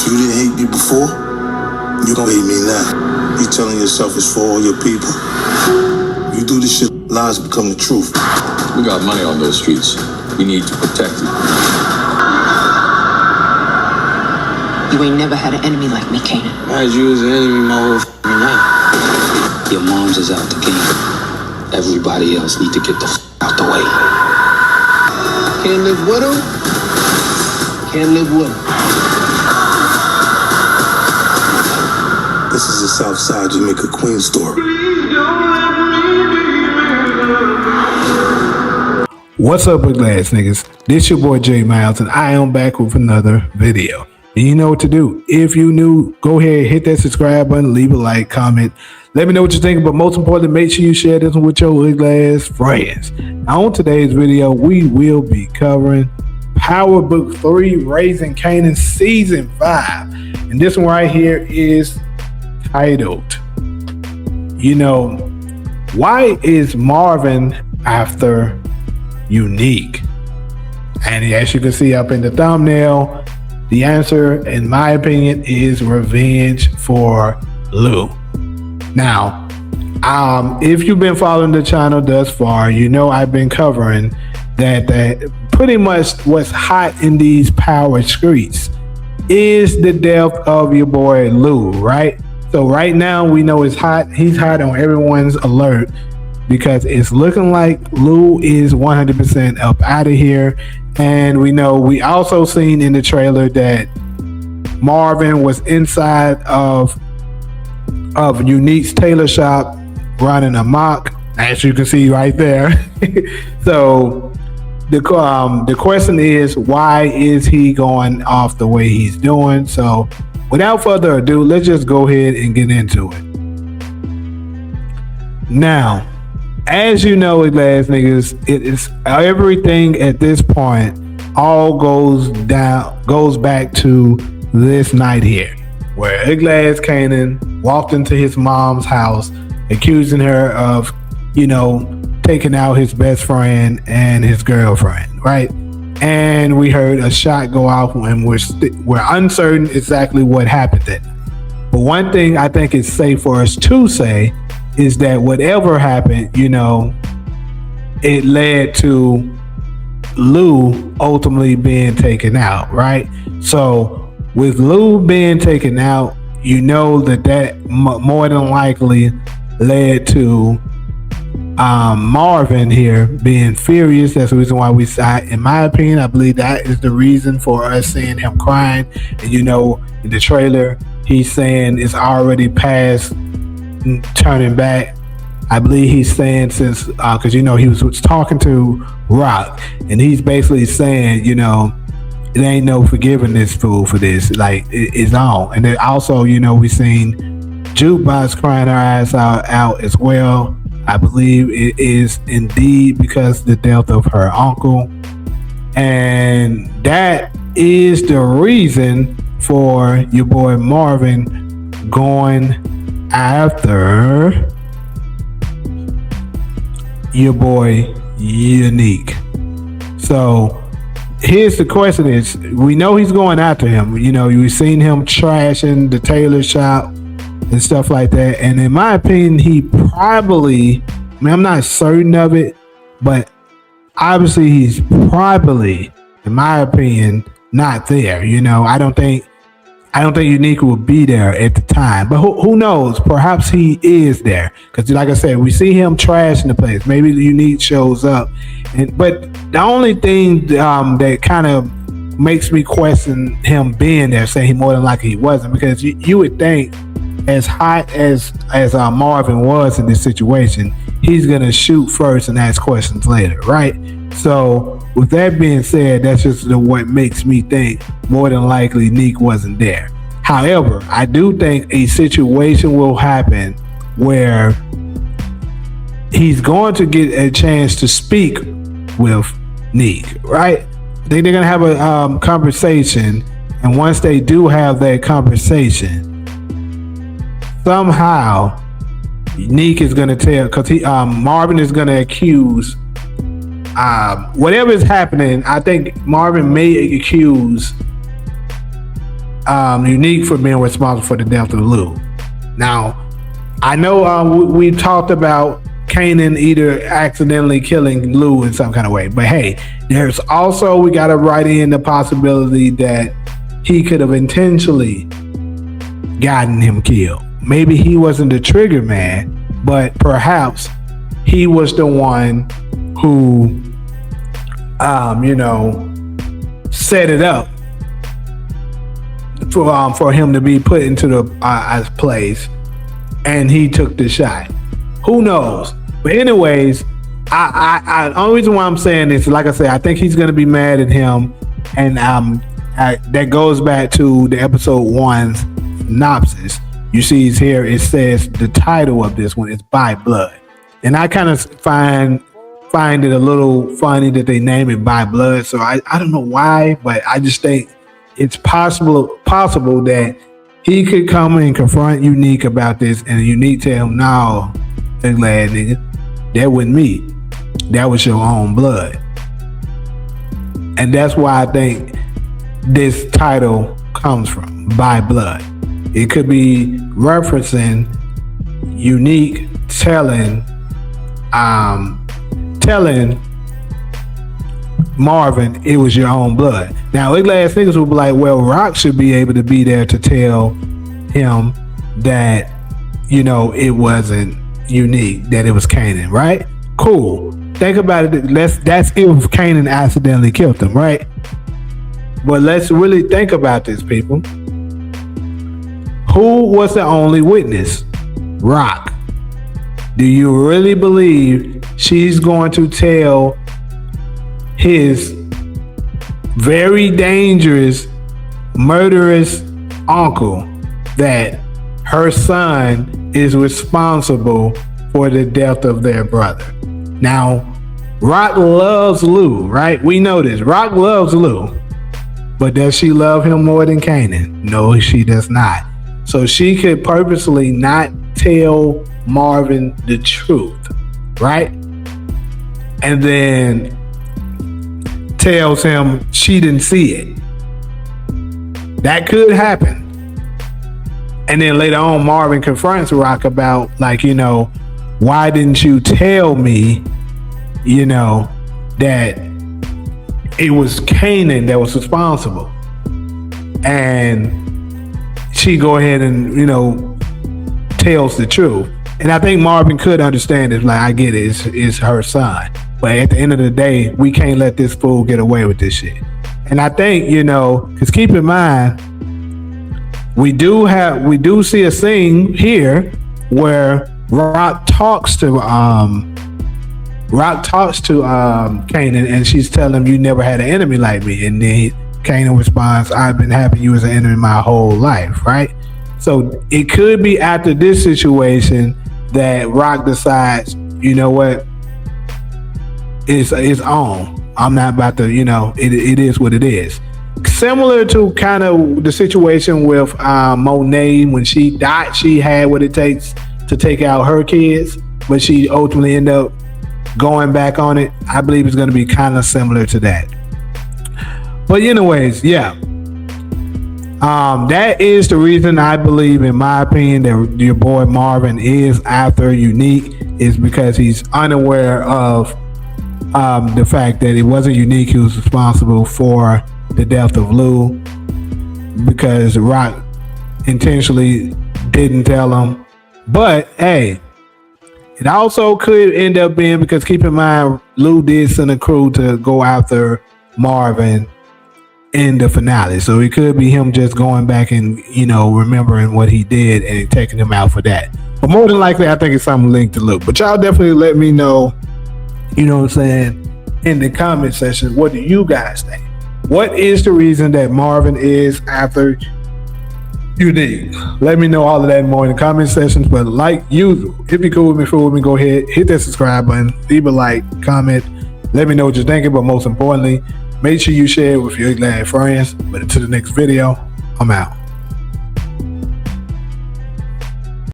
You didn't hate me before, you don't hate me now. You telling yourself it's for all your people. You do this shit, lies become the truth. We got money on those streets. We need to protect it. You ain't never had an enemy like me, Kanan. I had you as an enemy my whole life. Your mom's is out the game. Everybody else need to get the out the way. Can't live with him. Can't live with him. This is a Southside Jamaica Queen story. What's up with glass niggas? This your boy J Miles and I am back with another video. And you know what to do. If you new, go ahead, hit that subscribe button, leave a like, comment. Let me know what you think, but most importantly, make sure you share this one with your ugly ass friends. Now on today's video, we will be covering Power Book 3, Raising Kanan Season 5. And this one right here is titled, you know, why is Marvin after Unique? And as you can see up in the thumbnail, the answer, in my opinion, is revenge for Lou. Now, if you've been following the channel thus far, you know I've been covering that pretty much what's hot in these power streets is the death of your boy Lou, right? So right now we know it's hot. He's hot on everyone's alert because it's looking like Lou is 100% up out of here. And we know we also seen in the trailer that Marvin was inside of Unique's tailor shop running amok, as you can see right there. So the question is, why is he going off the way he's doing? So without further ado, let's just go ahead and get into it. Now, as you know, glass niggas, it is everything at this point all goes back to this night here, where Glass Kanan walked into his mom's house, accusing her of, you know, taking out his best friend and his girlfriend, right? And we heard a shot go off, and we're uncertain exactly what happened then. But one thing I think is safe for us to say is that whatever happened, you know, it led to Lou ultimately being taken out, right? So with Lou being taken out, you know that more than likely led to Marvin here being furious. That's the reason why we saw, in my opinion, I believe that is the reason for us seeing him crying. And you know, in the trailer, he's saying it's already past turning back. I believe he's saying since because you know he was talking to Rock, and he's basically saying, you know, it ain't no forgiving this fool for this, like it's on. And then also, you know, we seen Jukebox crying her eyes out as well. I believe it is indeed because of the death of her uncle, and that is the reason for your boy Marvin going after your boy Unique. So here's the question is, we know he's going after him. You know, we've seen him trashing the tailor shop and stuff like that. And in my opinion, he probably, I mean, I'm not certain of it, but obviously he's probably, in my opinion, not there. You know, I don't think Unique will be there at the time, but who knows? Perhaps he is there, because like I said, we see him trashing the place. Maybe Unique shows up, but the only thing that kind of makes me question him being there, saying he more than likely he wasn't, because you would think, as hot as Marvin was in this situation, he's gonna shoot first and ask questions later, right? So with that being said, that's just what makes me think more than likely Neek wasn't there. However, I do think a situation will happen where he's going to get a chance to speak with Neek, right? I think they're gonna have a conversation, and once they do have that conversation, somehow Neek is gonna tell, because Marvin is gonna accuse whatever is happening. I think Marvin may accuse Unique for being responsible for the death of Lou. Now, I know we talked about Kanan either accidentally killing Lou in some kind of way, but hey, there's also, we got to write in the possibility that he could have intentionally gotten him killed. Maybe he wasn't the trigger man, but perhaps he was the one who, set it up for him to be put into the place, and he took the shot. Who knows? But anyways, I only reason why I'm saying this, like I said, I think he's gonna be mad at him, and that goes back to the episode 1's synopsis. You see here, it says the title of this one is By Blood, and I kind of find it a little funny that they name it By Blood. So I don't know why, but I just think it's possible that he could come and confront Unique about this, and Unique tell him, "No, glad nigga, that wasn't me. That was your own blood." And that's why I think this title comes from, By Blood. It could be referencing Unique telling Marvin it was your own blood. Now, ugly ass niggas will be like, well, Rock should be able to be there to tell him that, it wasn't Unique, that it was Kanan, right? Cool. Think about it. That's if Kanan accidentally killed him, right? But let's really think about this, people. Who was the only witness? Rock. Do you really believe she's going to tell his very dangerous, murderous uncle that her son is responsible for the death of their brother? Now, Rock loves Lou, right? We know this. Rock loves Lou. But does she love him more than Kanan? No, she does not. So she could purposely not tell Marvin the truth, right? And then tells him she didn't see it. That could happen. And then later on, Marvin confronts Rock about, why didn't you tell me, that it was Kanan that was responsible? And she go ahead and, tells the truth. And I think Marvin could understand it. Like, I get it. It's her son. But at the end of the day, we can't let this fool get away with this shit. And I think, because keep in mind, we do see a scene here where Rock talks to Kanan, and she's telling him, "You never had an enemy like me." And then Kanan responds, "I've been having you as an enemy my whole life," right? So it could be after this situation that Rock decides, you know what, it's on. I'm not about to, it is what it is. Similar to kind of the situation with Monet when she died. She had what it takes to take out her kids, but she ultimately ended up going back on it. I believe it's going to be kind of similar to that. But anyways, yeah. That is the reason I believe, in my opinion, that your boy Marvin is after Unique, is because he's unaware of the fact that it wasn't Unique who was responsible for the death of Lou, because Rock intentionally didn't tell him. But hey, it also could end up being because, keep in mind, Lou did send a crew to go after Marvin in the finale. So it could be him just going back and, remembering what he did and taking him out for that. But more than likely, I think it's something linked to Lou. But y'all definitely let me know, in the comment section, what do you guys think? What is the reason that Marvin is after Unique? Let me know all of that and more in the comment sections. But like usual, if you're cool with me, go ahead, hit that subscribe button, leave a like, comment, let me know what you're thinking. But most importantly, make sure you share it with your glad friends. But until the next video, I'm out.